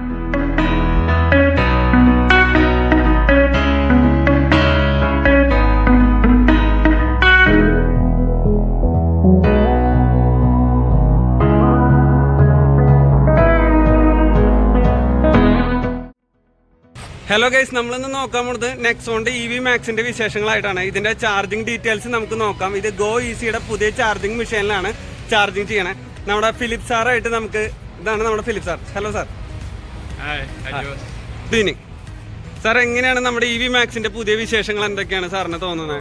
Hello guys, നമ്മളിന്ന് നോക്കാൻ പോകുന്നത് നെക്സോണിന്റെ EV മാക്സിന്റെ വിശേഷങ്ങളായിട്ടാണ്. ഇതിന്റെ ചാർജിങ് ഡീറ്റെയിൽസ് നമുക്ക് നോക്കാം. ഇത് ഗോ ഈസിയുടെ പുതിയ ചാർജിങ് മെഷീനിലാണ് ചാർജിങ് ചെയ്യണേ. നമ്മുടെ ഫിലിപ്പ് സാറായിട്ട് നമുക്ക് ഇതാണ് നമ്മുടെ Philip sir. Hello sir. Good evening sir. എങ്ങനെയാണ് നമ്മുടെ EV മാക്സിന്റെ പുതിയ വിശേഷങ്ങൾ എന്തൊക്കെയാണ് സാറിന് തോന്നുന്നത്?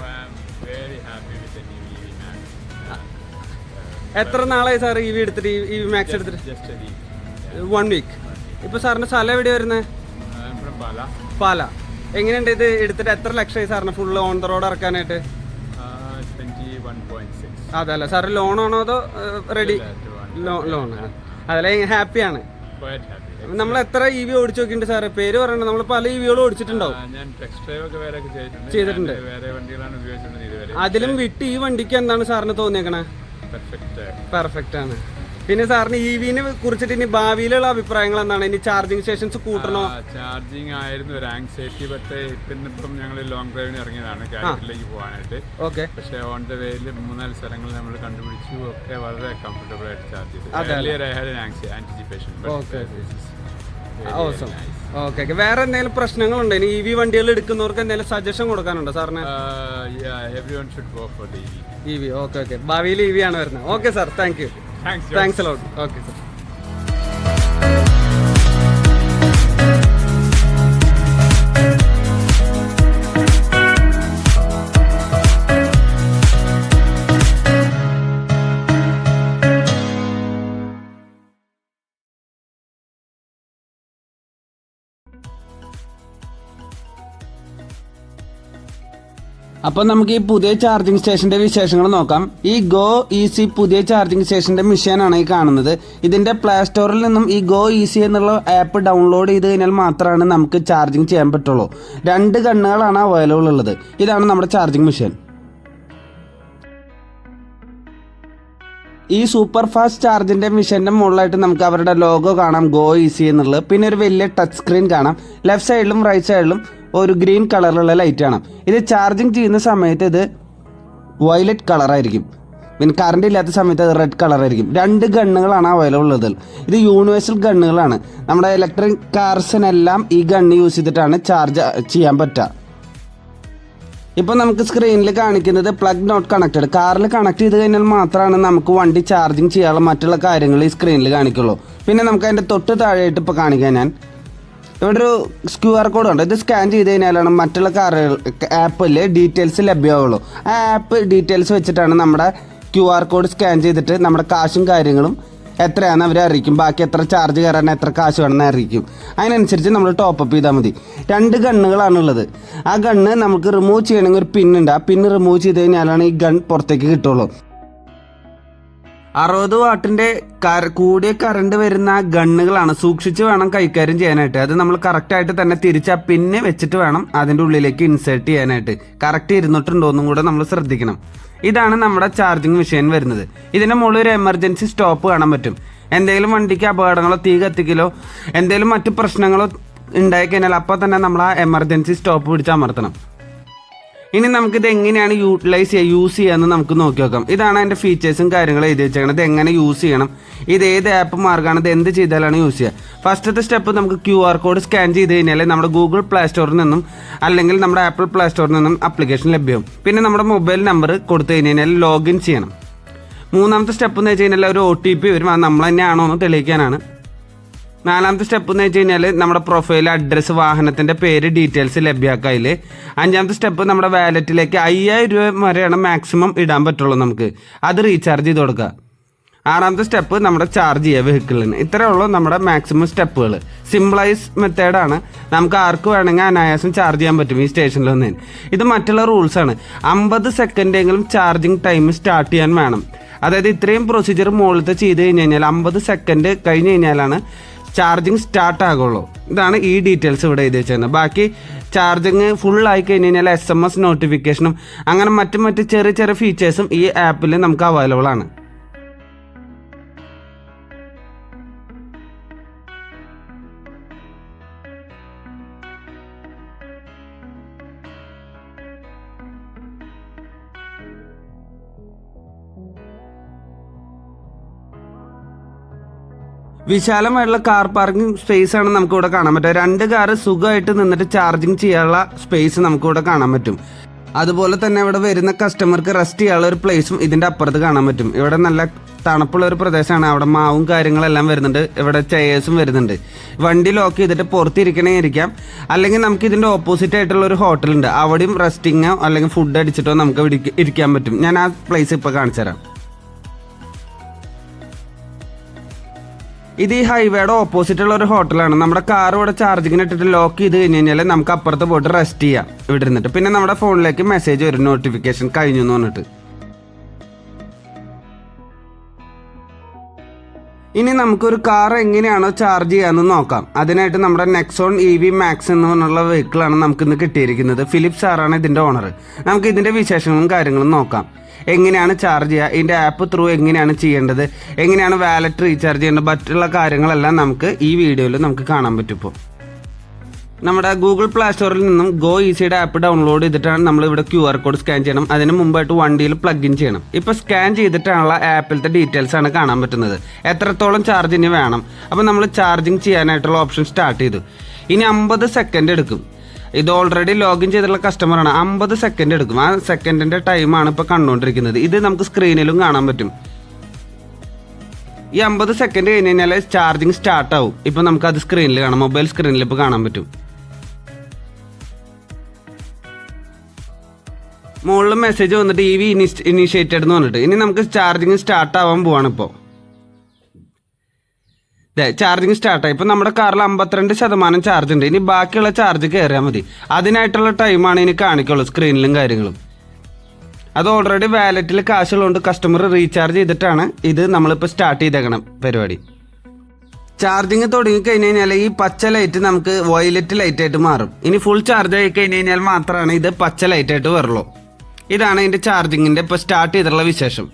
എത്ര നാളായി സാർ EV എടുത്തിട്ട് EV മാക്സ് എടുത്തിട്ട്? 1 വീക്ക്. ഇപ്പൊ സാറിന്റെ സ്ഥലം എവിടെയാ വരുന്നത്? പാല. എങ്ങനെയുണ്ട് ഇത് എടുത്തിട്ട്? എത്ര ലക്ഷമായി സാറിന് ഫുള്ള് ഓൺ ദ റോഡ് ഇറക്കാനായിട്ട്? 21.6. അതല്ല സാർ, ലോൺ ആണോ അതോ റെഡി? ലോൺ. അതല്ല, ഹാപ്പിയാണ്. നമ്മൾ എത്ര EV ഓടിച്ചു നോക്കിയിട്ടുണ്ട് സാറ്? പേര് പറയണ്ട, നമ്മൾ പല EVകളും ഓടിച്ചിട്ടുണ്ടാവും. ചെയ്തിട്ടുണ്ട്. അതിലും വിട്ട് ഈ വണ്ടിക്ക് എന്താണ് സാറിന് തോന്നിയേക്കണേ? പെർഫെക്റ്റ് ആണ്. പിന്നെ സാറിന് EVനെ കുറിച്ചിട്ട് ഇനി ഭാവിയിലുള്ള അഭിപ്രായങ്ങൾ എന്താണ്? ഇനി ചാർജിങ് സ്റ്റേഷൻസ് കൂട്ടണോ? ചാർജിങ് ആയിരുന്നു ഒരു ആങ്സൈറ്റി, പക്ഷേ ഇപ്പം ഞങ്ങൾ ലോങ് ഡ്രൈവിന് ഇറങ്ങിയതാണ് കാലിക്കറ്റിലേക്ക് പോകാനായിട്ട്. ഓക്കെ. പക്ഷേ ഓൺ ദ വേയിൽ 3-4 സ്ഥലങ്ങൾ നമ്മൾ കണ്ടുപിടിച്ചു. ഒക്കെ വളരെ കംഫർട്ടബിൾ ആയിട്ട് ചാർജ് ചെയ്തു. ഓക്കെ. വേറെ എന്തെങ്കിലും പ്രശ്നങ്ങളുണ്ടോ ഇനി EV വണ്ടികൾ എടുക്കുന്നവർക്ക് എന്തെങ്കിലും സജഷൻ കൊടുക്കാനുണ്ടോ സാറിന്? everyone should go for the EV. Okay. ഭാവിയിൽ EV ആണ് വരുന്നത്. Okay sir, thank you. Thanks a lot. Okay, sir. അപ്പോൾ നമുക്ക് ഈ പുതിയ ചാർജിങ് സ്റ്റേഷന്റെ വിശേഷങ്ങൾ നോക്കാം. ഈ ഗോ ഈസി പുതിയ ചാർജിങ് സ്റ്റേഷന്റെ മെഷീനാണ് ഈ കാണുന്നത്. ഇതിന്റെ പ്ലേ സ്റ്റോറിൽ നിന്നും ഈ ഗോ ഈസി എന്നുള്ള ആപ്പ് ഡൗൺലോഡ് ചെയ്ത് കഴിഞ്ഞാൽ മാത്രമാണ് നമുക്ക് ചാർജിങ് ചെയ്യാൻ പറ്റുള്ളൂ. 2 ഗണ്ണുകളാണ് അവൈലബിൾ ഉള്ളത്. ഇതാണ് നമ്മുടെ ചാർജിങ് മെഷീൻ. ഈ സൂപ്പർ ഫാസ്റ്റ് ചാർജിന്റെ മെഷീന്റെ മുകളിലായിട്ട് നമുക്ക് അവരുടെ ലോഗോ കാണാം, ഗോ ഈസി എന്നുള്ളത്. പിന്നെ ഒരു വലിയ ടച്ച് സ്ക്രീൻ കാണാം. ലെഫ്റ്റ് സൈഡിലും റൈറ്റ് സൈഡിലും ഒരു ഗ്രീൻ കളറിലുള്ള ലൈറ്റ് കാണാം. ഇത് ചാർജിങ് ചെയ്യുന്ന സമയത്ത് ഇത് വയലറ്റ് കളറായിരിക്കും. പിന്നെ കറണ്ട് ഇല്ലാത്ത സമയത്ത് അത് റെഡ് കളറായിരിക്കും. 2 ഗണ്ണുകളാണ് അവൈലബിൾ ഉള്ളത്. ഇത് യൂണിവേഴ്സൽ ഗണ്ണുകളാണ്. നമ്മുടെ ഇലക്ട്രിക് കാർസിനെല്ലാം ഈ ഗണ്ണ് യൂസ് ചെയ്തിട്ടാണ് ചാർജ് ചെയ്യാൻ പറ്റുക. ഇപ്പം നമുക്ക് സ്ക്രീനിൽ കാണിക്കുന്നത് പ്ലഗ് നോട്ട് കണക്റ്റഡ്. കാറിൽ കണക്ട് ചെയ്ത് കഴിഞ്ഞാൽ മാത്രമാണ് നമുക്ക് വണ്ടി ചാർജിങ് ചെയ്യാനുള്ള മറ്റുള്ള കാര്യങ്ങൾ ഈ സ്ക്രീനിൽ കാണിക്കുള്ളൂ. പിന്നെ നമുക്ക് അതിൻ്റെ തൊട്ട് താഴെയായിട്ട് ഇപ്പോൾ കാണിക്കാൻ ഞാൻ ഇവിടെ ഒരു QR കോഡ് ഉണ്ട്. ഇത് സ്കാൻ ചെയ്ത് കഴിഞ്ഞാലാണ് മറ്റുള്ള കാറുകൾ ആപ്പിൽ ഡീറ്റെയിൽസ് ലഭ്യമാവുള്ളൂ. ആ ആപ്പ് ഡീറ്റെയിൽസ് വെച്ചിട്ടാണ് നമ്മുടെ QR കോഡ് സ്കാൻ ചെയ്തിട്ട് നമ്മുടെ കാശും കാര്യങ്ങളും എത്രയാണെന്ന് അവർ അറിയിക്കും. ബാക്കി എത്ര ചാർജ് കയറാൻ എത്ര കാശ് വേണമെന്ന് അറിയിക്കും. അതിനനുസരിച്ച് നമ്മൾ ടോപ്പപ്പ് ചെയ്താൽ മതി. 2 ഗണ്ണുകളാണുള്ളത്. ആ ഗണ്ണ് നമുക്ക് റിമൂവ് ചെയ്യണമെങ്കിൽ ഒരു പിന്നുണ്ട്. ആ പിന്ന് റിമൂവ് ചെയ്ത് കഴിഞ്ഞാലാണ് ഈ ഗൺ പുറത്തേക്ക് കിട്ടുള്ളൂ. 60 വാട്ടിന്റെ കൂടിയ കറണ്ട് വരുന്ന ഗണ്ണുകളാണ്. സൂക്ഷിച്ച് വേണം കൈകാര്യം ചെയ്യാനായിട്ട്. അത് നമ്മൾ കറക്റ്റായിട്ട് തന്നെ തിരിച്ച് ആ പിന്ന് വെച്ചിട്ട് വേണം അതിൻ്റെ ഉള്ളിലേക്ക് ഇൻസേർട്ട് ചെയ്യാനായിട്ട്. കറക്റ്റ് ഇരുന്നിട്ടുണ്ടോയെന്നും കൂടെ നമ്മൾ ശ്രദ്ധിക്കണം. ഇതാണ് നമ്മുടെ ചാർജിങ് മെഷീൻ വരുന്നത്. ഇതിൻ്റെ മുകളിൽ ഒരു എമർജൻസി സ്റ്റോപ്പ് കാണാൻ പറ്റും. എന്തെങ്കിലും വണ്ടിക്ക് അപകടങ്ങളോ തീ കത്തിക്കലോ എന്തെങ്കിലും മറ്റു പ്രശ്നങ്ങളോ ഉണ്ടായിക്കഴിഞ്ഞാൽ അപ്പോൾ തന്നെ നമ്മൾ ആ എമർജൻസി സ്റ്റോപ്പ് പിടിച്ച് അമർത്തണം. ഇനി നമുക്കിത് എങ്ങനെയാണ് യൂസ് ചെയ്യാമെന്ന് നമുക്ക് നോക്കി നോക്കാം. ഇതാണ് അതിൻ്റെ ഫീച്ചേഴ്സും കാര്യങ്ങളും എഴുതി വെച്ചേക്കുന്നത്. ഇത് എങ്ങനെ യൂസ് ചെയ്യണം, ഇത് ഏത് ആപ്പ് മാർഗ്ഗമാണ്, ഇത് എന്ത് ചെയ്താലാണ് യൂസ് ചെയ്യുക. ഫസ്റ്റത്തെ സ്റ്റെപ്പ് നമുക്ക് QR കോഡ് സ്കാൻ ചെയ്ത് കഴിഞ്ഞാൽ നമ്മുടെ ഗൂഗിൾ പ്ലേ സ്റ്റോറിൽ നിന്നും അല്ലെങ്കിൽ നമ്മുടെ ആപ്പിൾ പ്ലേ സ്റ്റോറിൽ നിന്നും ആപ്ലിക്കേഷൻ ലഭ്യമാവും. പിന്നെ നമ്മുടെ മൊബൈൽ നമ്പർ കൊടുത്തു കഴിഞ്ഞാൽ ലോഗിൻ ചെയ്യണം. 3ാമത്തെ സ്റ്റെപ്പ് എന്ന് വെച്ച് കഴിഞ്ഞാൽ ഒരു OTP വരും. അത് നമ്മൾ തന്നെയാണോ എന്ന് തെളിയിക്കാനാണ്. 4ാമത്തെ സ്റ്റെപ്പ് എന്ന് വെച്ച് കഴിഞ്ഞാൽ നമ്മുടെ പ്രൊഫൈൽ, അഡ്രസ്സ്, വാഹനത്തിൻ്റെ പേര്, ഡീറ്റെയിൽസ് ലഭ്യമാക്കുക അതിൽ. 5ാമത്തെ സ്റ്റെപ്പ് നമ്മുടെ വാലറ്റിലേക്ക് 5000 രൂപ വരെയാണ് മാക്സിമം ഇടാൻ പറ്റുള്ളൂ നമുക്ക്. അത് റീചാർജ് ചെയ്ത് കൊടുക്കുക. 6ാമത്തെ സ്റ്റെപ്പ് നമ്മുടെ ചാർജ് ചെയ്യുക വെഹിക്കിളിന്. ഇത്രയേ ഉള്ളൂ നമ്മുടെ മാക്സിമം സ്റ്റെപ്പുകൾ. സിംപ്ലൈസ് മെത്തേഡാണ്. നമുക്ക് ആർക്ക് വേണമെങ്കിൽ അനായാസം ചാർജ് ചെയ്യാൻ പറ്റും ഈ സ്റ്റേഷനിൽ നിന്ന്. ഇത് മറ്റുള്ള റൂൾസാണ്. 50 സെക്കൻഡെങ്കിലും ചാർജിങ് ടൈം സ്റ്റാർട്ട് ചെയ്യാൻ വേണം. അതായത് ഇത്രയും പ്രൊസീജിയർ മുകളിലത്തെ ചെയ്ത് കഴിഞ്ഞാൽ 50 സെക്കൻഡ് കഴിഞ്ഞ് കഴിഞ്ഞാലാണ് ചാർജിങ് സ്റ്റാർട്ട് ആകുള്ളൂ. ഇതാണ് ഈ ഡീറ്റെയിൽസ് ഇവിടെ എഴുതി വെച്ചിരുന്നത്. ബാക്കി ചാർജിങ് ഫുൾ ആയി കഴിഞ്ഞ് കഴിഞ്ഞാൽ SMS നോട്ടിഫിക്കേഷനും അങ്ങനെ മറ്റു ചെറിയ ഫീച്ചേഴ്സും ഈ ആപ്പിൽ നമുക്ക് അവൈലബിൾ ആണ്. വിശാലമായിട്ടുള്ള കാർ പാർക്കിംഗ് സ്പേസ് ആണ് നമുക്ക് ഇവിടെ കാണാൻ പറ്റുക. 2 കാറ് സുഖമായിട്ട് നിന്നിട്ട് ചാർജിങ് ചെയ്യാനുള്ള സ്പേസ് നമുക്ക് ഇവിടെ കാണാൻ പറ്റും. അതുപോലെ തന്നെ ഇവിടെ വരുന്ന കസ്റ്റമർക്ക് റെസ്റ്റ് ചെയ്യാനുള്ള ഒരു പ്ലേസും ഇതിന്റെ അപ്പുറത്ത് കാണാൻ പറ്റും. ഇവിടെ നല്ല തണുപ്പുള്ള ഒരു പ്രദേശമാണ്. അവിടെ മാവും കാര്യങ്ങളെല്ലാം വരുന്നുണ്ട്. ഇവിടെ ചെയേഴ്സും വരുന്നുണ്ട്. വണ്ടി ലോക്ക് ചെയ്തിട്ട് പുറത്തിരിക്കണേ ഇരിക്കാം. അല്ലെങ്കിൽ നമുക്ക് ഇതിന്റെ ഓപ്പോസിറ്റ് ആയിട്ടുള്ള ഒരു ഹോട്ടലുണ്ട്. അവിടെയും റെസ്റ്റിങ്ങോ അല്ലെങ്കിൽ ഫുഡ് അടിച്ചിട്ടോ നമുക്ക് ഇരിക്കാൻ പറ്റും. ഞാൻ ആ പ്ലേസ് ഇപ്പോൾ കാണിച്ചു തരാം. ഇത് ഈ ഹൈവേയുടെ ഓപ്പോസിറ്റ് ഉള്ള ഒരു ഹോട്ടലാണ്. നമ്മുടെ കാർ ഇവിടെ ചാർജിങ്ങിന് ഇട്ടിട്ട് ലോക്ക് ചെയ്ത് കഴിഞ്ഞ് കഴിഞ്ഞാൽ നമുക്ക് അപ്പുറത്ത് പോയിട്ട് റെസ്റ്റ് ചെയ്യാം ഇവിടെ ഇരുന്നിട്ട്. പിന്നെ നമ്മുടെ ഫോണിലേക്ക് മെസ്സേജ് വരും, നോട്ടിഫിക്കേഷൻ കഴിഞ്ഞു എന്ന് പറഞ്ഞിട്ട്. ഇനി നമുക്കൊരു കാർ എങ്ങനെയാണോ ചാർജ് ചെയ്യാമെന്ന് നോക്കാം. അതിനായിട്ട് നമ്മുടെ നെക്സോൺ EV മാക്സ് എന്ന് പറഞ്ഞുള്ള വെഹിക്കിളാണ് നമുക്കിന്ന് കിട്ടിയിരിക്കുന്നത്. ഫിലിപ്പ് സാറാണ് ഇതിൻ്റെ ഓണർ. നമുക്ക് ഇതിൻ്റെ വിശേഷങ്ങളും കാര്യങ്ങളും നോക്കാം. എങ്ങനെയാണ് ചാർജ് ചെയ്യുക, ഇതിൻ്റെ ആപ്പ് ത്രൂ എങ്ങനെയാണ് ചെയ്യേണ്ടത്, എങ്ങനെയാണ് വാലറ്റ് റീചാർജ് ചെയ്യേണ്ടത്, മറ്റുള്ള കാര്യങ്ങളെല്ലാം നമുക്ക് ഈ വീഡിയോയിൽ നമുക്ക് കാണാൻ പറ്റും. ഇപ്പോൾ നമ്മുടെ ഗൂഗിൾ പ്ലേ സ്റ്റോറിൽ നിന്നും ഗോ ഈസിയുടെ ആപ്പ് ഡൗൺലോഡ് ചെയ്തിട്ടാണ് നമ്മൾ ഇവിടെ QR കോഡ് സ്കാൻ ചെയ്യണം. അതിന് മുമ്പായിട്ട് വണ്ടിയിൽ പ്ലഗ് ഇൻ ചെയ്യണം. ഇപ്പോൾ സ്കാൻ ചെയ്തിട്ടാണുള്ള ആപ്പിലത്തെ ഡീറ്റെയിൽസ് ആണ് കാണാൻ പറ്റുന്നത്. എത്രത്തോളം ചാർജ് ഇനി വേണം. അപ്പോൾ നമ്മൾ ചാർജിങ് ചെയ്യാനായിട്ടുള്ള ഓപ്ഷൻ സ്റ്റാർട്ട് ചെയ്തു. ഇനി 50 സെക്കൻഡ് എടുക്കും. ഇത് ഓൾറെഡി ലോഗിൻ ചെയ്തിട്ടുള്ള കസ്റ്റമറാണ്. 50 സെക്കൻഡ് എടുക്കും. ആ സെക്കൻഡിന്റെ ടൈമാണ് ഇപ്പോൾ കണ്ടുകൊണ്ടിരിക്കുന്നത്. ഇത് നമുക്ക് സ്ക്രീനിലും കാണാൻ പറ്റും. ഈ 50 സെക്കൻഡ് കഴിഞ്ഞ് കഴിഞ്ഞാൽ ചാർജിങ് സ്റ്റാർട്ട് ആവും. ഇപ്പോൾ നമുക്ക് അത് സ്ക്രീനിൽ കാണാം. മൊബൈൽ സ്ക്രീനിൽ ഇപ്പോൾ കാണാൻ പറ്റും. മുകളിൽ മെസ്സേജ് വന്നിട്ട് EV ഇനീഷ്യേറ്റഡ് എന്ന് പറഞ്ഞിട്ട്. ഇനി നമുക്ക് ചാർജിങ് സ്റ്റാർട്ട് ആവാൻ പോവാണ്. ഇപ്പോൾ ചാർജിങ് സ്റ്റാർട്ടായി. ഇപ്പോൾ നമ്മുടെ കാറിൽ 52% ചാർജ് ഉണ്ട്. ഇനി ബാക്കിയുള്ള ചാർജ് കയറിയാൽ മതി. അതിനായിട്ടുള്ള ടൈമാണ് ഇനി കാണിക്കുള്ളൂ സ്ക്രീനിലും കാര്യങ്ങളും. അത് ഓൾറെഡി വാലറ്റിൽ കാശുള്ളതുകൊണ്ട് കസ്റ്റമർ റീചാർജ് ചെയ്തിട്ടാണ് ഇത് നമ്മളിപ്പോൾ സ്റ്റാർട്ട് ചെയ്തേക്കണം പരിപാടി. ചാർജിങ് തുടങ്ങി കഴിഞ്ഞ് കഴിഞ്ഞാൽ ഈ പച്ച ലൈറ്റ് നമുക്ക് വയലറ്റ് ലൈറ്റായിട്ട് മാറും. ഇനി ഫുൾ ചാർജ് ആയി കഴിഞ്ഞ് കഴിഞ്ഞാൽ മാത്രമാണ് ഇത് പച്ച ലൈറ്റായിട്ട് വരുള്ളൂ. ഇതാണ് ഇതിൻ്റെ ചാർജിങ്ങിൻ്റെ ഇപ്പോൾ സ്റ്റാർട്ട് ചെയ്തിട്ടുള്ള വിശേഷം.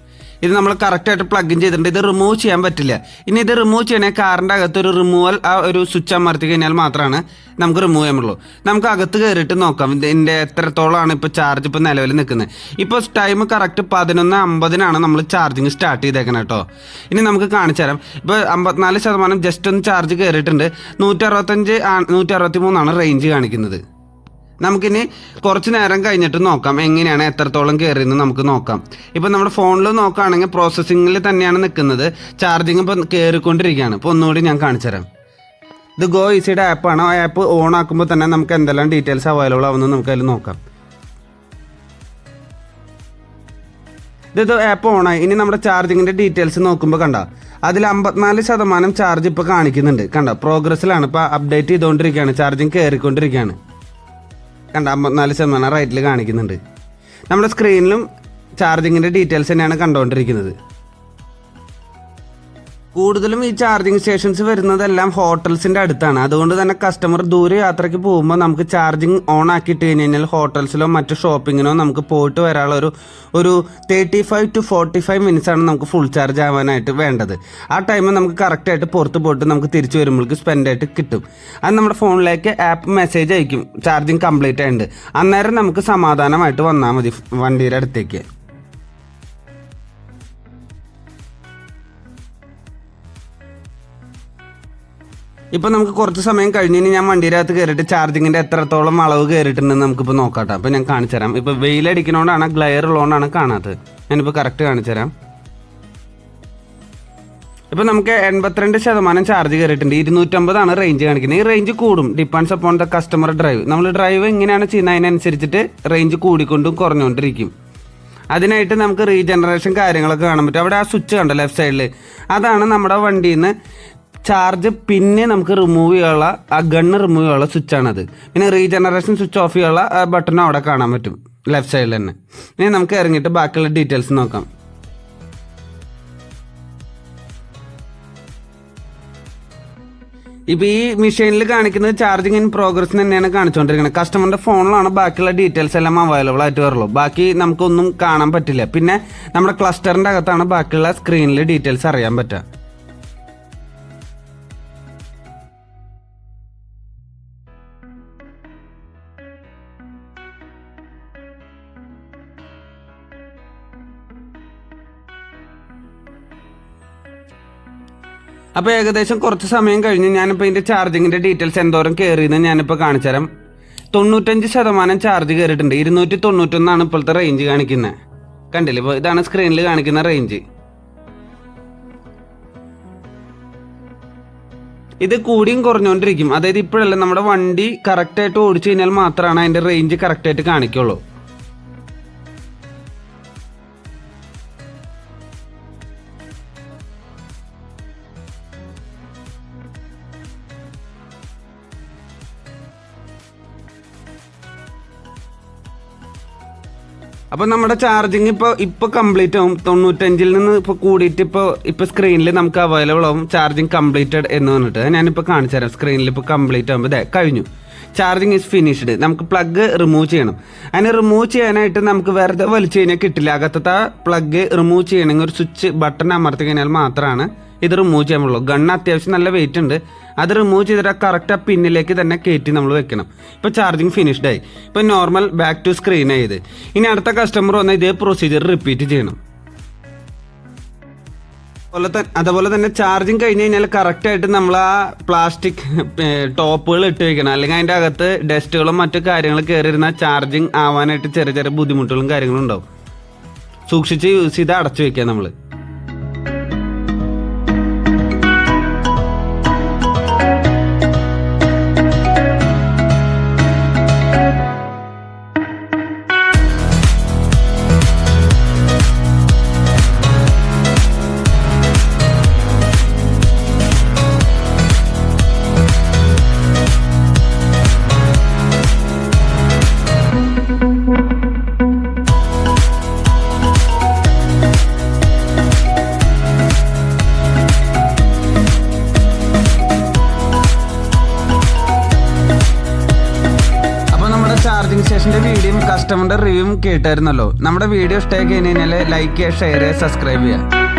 ഇത് നമ്മൾ കറക്റ്റായിട്ട് പ്ലഗ് ഇൻ ചെയ്തിട്ടുണ്ട്. ഇത് റിമൂവ് ചെയ്യാൻ പറ്റില്ല. ഇനി ഇത് റിമൂവ് ചെയ്യണേ കാറിൻ്റെ അകത്തൊരു റിമൂവൽ ആ ഒരു സ്വിച്ച് അമർത്തി കഴിഞ്ഞാൽ മാത്രമാണ് നമുക്ക് റിമൂവ് ചെയ്യാൻ പറ്റുള്ളൂ. നമുക്ക് അകത്ത് കയറിയിട്ട് നോക്കാം ഇതിൻ്റെ എത്രത്തോളമാണ് ഇപ്പോൾ ചാർജ് ഇപ്പോൾ നിലവിൽ നിൽക്കുന്നത്. ഇപ്പോൾ ടൈം കറക്റ്റ് 11:50 നമ്മൾ ചാർജിങ് സ്റ്റാർട്ട് ചെയ്തേക്കണം കേട്ടോ. ഇനി നമുക്ക് കാണിച്ചു തരാം. ഇപ്പോൾ 54% ജസ്റ്റ് ഒന്ന് ചാർജ് കയറിയിട്ടുണ്ട്. 165-163 റേഞ്ച് കാണിക്കുന്നത്. നമുക്കിനി കുറച്ച് നേരം കഴിഞ്ഞിട്ട് നോക്കാം എങ്ങനെയാണ് എത്രത്തോളം കയറിയെന്ന് നമുക്ക് നോക്കാം. ഇപ്പം നമ്മുടെ ഫോണിൽ നോക്കുകയാണെങ്കിൽ പ്രോസസ്സിങ്ങിൽ തന്നെയാണ് നിൽക്കുന്നത്. ചാർജിങ് ഇപ്പോൾ കയറിക്കൊണ്ടിരിക്കുകയാണ്. ഇപ്പോൾ ഒന്നുകൂടി ഞാൻ കാണിച്ചു തരാം. ഇത് ഗോ ഈസിയുടെ ആപ്പാണ്. ആ ആപ്പ് ഓൺ ആക്കുമ്പോൾ തന്നെ നമുക്ക് എന്തെല്ലാം ഡീറ്റെയിൽസ് അവൈലബിൾ ആവുമെന്ന് നമുക്ക് അതിൽ നോക്കാം. ഇത് ആപ്പ് ഓണായി. ഇനി നമ്മുടെ ചാർജിങ്ങിൻ്റെ ഡീറ്റെയിൽസ് നോക്കുമ്പോൾ കണ്ട അതിൽ 54% ചാർജ് ഇപ്പോൾ കാണിക്കുന്നുണ്ട്. കണ്ട പ്രോഗ്രസ്സിലാണ്. ഇപ്പോൾ അപ്ഡേറ്റ് ചെയ്തുകൊണ്ടിരിക്കുകയാണ്. ചാർജിങ് കയറിക്കൊണ്ടിരിക്കുകയാണ്. കണ്ട 54% റൈറ്റിൽ കാണിക്കുന്നുണ്ട്. നമ്മുടെ സ്ക്രീനിലും ചാർജിങ്ങിൻ്റെ ഡീറ്റെയിൽസ് തന്നെയാണ് കണ്ടുകൊണ്ടിരിക്കുന്നത്. കൂടുതലും ഈ ചാർജിങ് സ്റ്റേഷൻസ് വരുന്നതെല്ലാം ഹോട്ടൽസിൻ്റെ അടുത്താണ്. അതുകൊണ്ട് തന്നെ കസ്റ്റമർ ദൂരെ യാത്രയ്ക്ക് പോകുമ്പോൾ നമുക്ക് ചാർജിങ് ഓൺ ആക്കിയിട്ട് കഴിഞ്ഞ് കഴിഞ്ഞാൽ ഹോട്ടൽസിലോ മറ്റു ഷോപ്പിങ്ങിനോ നമുക്ക് പോയിട്ട് വരാനുള്ള ഒരു 35 to 45 മിനിറ്റ്സ് ആണ് നമുക്ക് ഫുൾ ചാർജ് ആവാനായിട്ട് വേണ്ടത്. ആ ടൈം നമുക്ക് കറക്റ്റായിട്ട് പുറത്ത് പോയിട്ട് നമുക്ക് തിരിച്ചു വരുമ്പോഴേക്ക് സ്പെൻഡ് ആയിട്ട് കിട്ടും. അത് നമ്മുടെ ഫോണിലേക്ക് ആപ്പ് മെസ്സേജ് അയക്കും ചാർജിങ് കംപ്ലീറ്റ് ആയിട്ടുണ്ട്. അന്നേരം നമുക്ക് സമാധാനമായിട്ട് വന്നാൽ മതി വണ്ടിയുടെ അടുത്തേക്ക്. ഇപ്പോൾ നമുക്ക് കുറച്ച് സമയം കഴിഞ്ഞ് ഞാൻ വണ്ടിയുടെ അകത്ത് കയറിയിട്ട് ചാർജിങ്ങിൻ്റെ എത്രത്തോളം അളവ് കയറിയിട്ടുണ്ടെന്ന് നമുക്കിപ്പോൾ നോക്കാട്ടോ. അപ്പോൾ ഞാൻ കാണിച്ചു തരാം. ഇപ്പോൾ വെയിലടിക്കണോണ്ടാണ് ഗ്ലെയർ ഉള്ളതുകൊണ്ടാണ് കാണാത്തത്. ഞാനിപ്പോൾ കറക്റ്റ് കാണിച്ചു തരാം. ഇപ്പോൾ നമുക്ക് 82% ചാർജ് കയറിയിട്ടുണ്ട്. 250 റേഞ്ച് കാണിക്കുന്നത്. ഈ റേഞ്ച് കൂടും, depends upon the customer drive. നമ്മൾ ഡ്രൈവ് എങ്ങനെയാണ് ചെയ്യുന്നത് അതിനനുസരിച്ചിട്ട് റേഞ്ച് കൂടിക്കൊണ്ടും കുറഞ്ഞുകൊണ്ടിരിക്കും. അതിനായിട്ട് നമുക്ക് റീജനറേഷൻ കാര്യങ്ങളൊക്കെ കാണാൻ പറ്റും. അവിടെ ആ സ്വിച്ച് കണ്ടോ ലെഫ്റ്റ് സൈഡിൽ, അതാണ് നമ്മുടെ വണ്ടിയിൽ നിന്ന് ചാർജ് പിന്നെ നമുക്ക് റിമൂവ് ചെയ്യാനുള്ള ആ ഗണ്ണ് റിമൂവ് ചെയ്യാനുള്ള സ്വിച്ചാണത്. പിന്നെ റീജനറേഷൻ സ്വിച്ച് ഓഫ് ചെയ്യാനുള്ള ബട്ടൺ അവിടെ കാണാൻ പറ്റും ലെഫ്റ്റ് സൈഡിൽ തന്നെ. ഇനി നമുക്ക് ഇറങ്ങിയിട്ട് ബാക്കിയുള്ള ഡീറ്റെയിൽസ് നോക്കാം. ഇപ്പോൾ ഈ മെഷീനിൽ കാണിക്കുന്നത് ചാർജിങ് ഇൻ പ്രോഗ്രസ് തന്നെയാണ് കാണിച്ചുകൊണ്ടിരിക്കുന്നത്. കസ്റ്റമറിൻ്റെ ഫോണിലാണ് ബാക്കിയുള്ള ഡീറ്റെയിൽസ് എല്ലാം അവൈലബിൾ ആയിട്ട് വരുള്ളൂ. ബാക്കി നമുക്കൊന്നും കാണാൻ പറ്റില്ല. പിന്നെ നമ്മുടെ ക്ലസ്റ്ററിൻ്റെ അകത്താണ് ബാക്കിയുള്ള സ്ക്രീനിൽ ഡീറ്റെയിൽസ് അറിയാൻ പറ്റുക. അപ്പോൾ ഏകദേശം കുറച്ച് സമയം കഴിഞ്ഞ് ഞാനിപ്പോൾ ഇതിൻ്റെ ചാർജിങ്ങിൻ്റെ ഡീറ്റെയിൽസ് എന്തോരം കയറിയെന്ന് ഞാനിപ്പോൾ കാണിച്ചു തരാം. 95% ചാർജ് കയറിയിട്ടുണ്ട്. 291 ഇപ്പോഴത്തെ റേഞ്ച് കാണിക്കുന്നത്. കണ്ടില്ലേ? ഇപ്പോൾ ഇതാണ് സ്ക്രീനിൽ കാണിക്കുന്ന റേഞ്ച്. ഇത് കൂടിയും കുറഞ്ഞുകൊണ്ടിരിക്കും. അതായത് ഇപ്പോഴല്ല, നമ്മുടെ വണ്ടി കറക്റ്റായിട്ട് ഓടിച്ചു കഴിഞ്ഞാൽ മാത്രമാണ് അതിൻ്റെ റേഞ്ച് കറക്റ്റായിട്ട് കാണിക്കുള്ളൂ. അപ്പോൾ നമ്മുടെ ചാർജിങ് ഇപ്പോൾ കംപ്ലീറ്റ് ആവും. 95 നിന്ന് ഇപ്പോൾ കൂടിയിട്ട് ഇപ്പോൾ സ്ക്രീനിൽ നമുക്ക് അവൈലബിൾ ആവും ചാർജിങ് കംപ്ലീറ്റഡ് എന്ന് പറഞ്ഞിട്ട്. ഞാനിപ്പോൾ കാണിച്ചു തരാം. സ്ക്രീനിൽ ഇപ്പോൾ കംപ്ലീറ്റ് ആകുമ്പോൾ കഴിഞ്ഞു, ചാർജിങ് ഈസ് ഫിനിഷ്ഡ്. നമുക്ക് പ്ലഗ് റിമൂവ് ചെയ്യണം. അതിന് റിമൂവ് ചെയ്യാനായിട്ട് നമുക്ക് വെറുതെ വലിച്ചു കഴിഞ്ഞാൽ കിട്ടില്ല. അകത്തത്തെ പ്ലഗ് റിമൂവ് ചെയ്യണമെങ്കിൽ ഒരു സ്വിച്ച് ബട്ടൺ അമർത്തി കഴിഞ്ഞാൽ മാത്രമാണ് ഇത് റിമൂവ് ചെയ്യാൻ പറ്റുള്ളൂ. ഗണ്ണ് അത്യാവശ്യം നല്ല വെയിറ്റ് ഉണ്ട്. അത് റിമൂവ് ചെയ്തിട്ട് കറക്റ്റ് ആ പിന്നിലേക്ക് തന്നെ കയറ്റി നമ്മൾ വെക്കണം. ഇപ്പോൾ ചാർജിങ് ഫിനിഷ്ഡ് ആയി. ഇപ്പോൾ നോർമൽ ബാക്ക് ടു സ്ക്രീൻ ആയത്. ഇനി അടുത്ത കസ്റ്റമർ വന്നാൽ ഇതേ പ്രൊസീജിയർ റിപ്പീറ്റ് ചെയ്യണം. അതുപോലെ തന്നെ ചാർജിങ് കഴിഞ്ഞ് കഴിഞ്ഞാൽ കറക്റ്റായിട്ട് നമ്മൾ ആ പ്ലാസ്റ്റിക് ടോപ്പുകൾ ഇട്ട് വെക്കണം. അല്ലെങ്കിൽ അതിൻ്റെ അകത്ത് ഡസ്റ്റുകളും മറ്റു കാര്യങ്ങളും കയറിയിരുന്നാൽ ചാർജിങ് ആവാനായിട്ട് ചെറിയ ചെറിയ ബുദ്ധിമുട്ടുകളും കാര്യങ്ങളും ഉണ്ടാവും. സൂക്ഷിച്ച് യൂസ് ചെയ്ത് അടച്ചു വെക്കുക നമ്മൾ. ചാർജിങ് സ്റ്റേഷൻ്റെ വീഡിയോയും കസ്റ്റമറിൻ്റെ റിവ്യൂവും കേട്ടായിരുന്നല്ലോ. നമ്മുടെ വീഡിയോ ഇഷ്ടമായി കഴിഞ്ഞാൽ ലൈക്ക് ചെയ്യുക, ഷെയർ ചെയ്യുക, സബ്സ്ക്രൈബ് ചെയ്യുക.